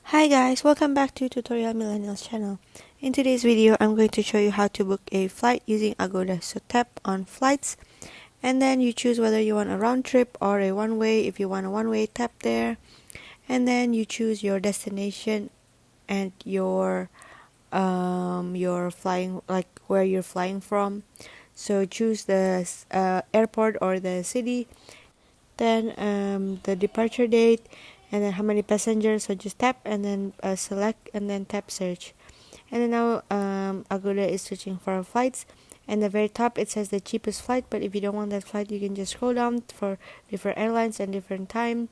Hi guys, welcome back to Tutorial Millennials channel. In today's video, I'm going to show you how to book a flight using Agoda. So tap on flights and then you choose whether you want a round trip or a one-way. If you want a one-way, tap there and then you choose your destination and your flying, like where you're flying from. So choose the airport or the city, then the departure date, and then how many passengers. So just tap and then select and then tap search. And then now Agoda is searching for flights, and the very top it says the cheapest flight, but if you don't want that flight you can just scroll down for different airlines and different time.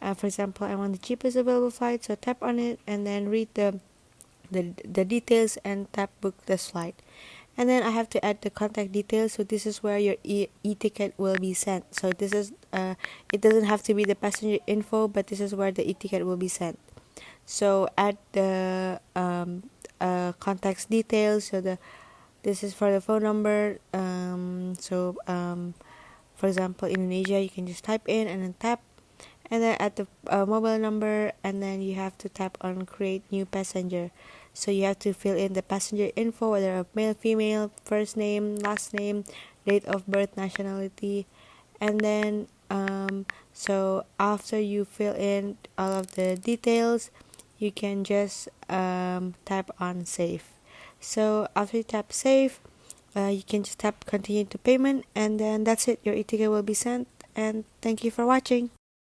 For example, I want the cheapest available flight, so tap on it and then read the details and tap book this flight. And then I have to add the contact details, so this is where your e-ticket will be sent. So this is it doesn't have to be the passenger info, but this is where the e-ticket will be sent. So add the contacts details. So this is for the phone number. For example, Indonesia, you can just type in and then tap, and then add the mobile number, and then you have to tap on create new passenger. So you have to fill in the passenger info, whether a male, female, first name, last name, date of birth, nationality, and then so after you fill in all of the details, you can just tap on save. So after you tap save, you can just tap continue to payment, and then that's it. Your e-ticket will be sent, and thank you for watching.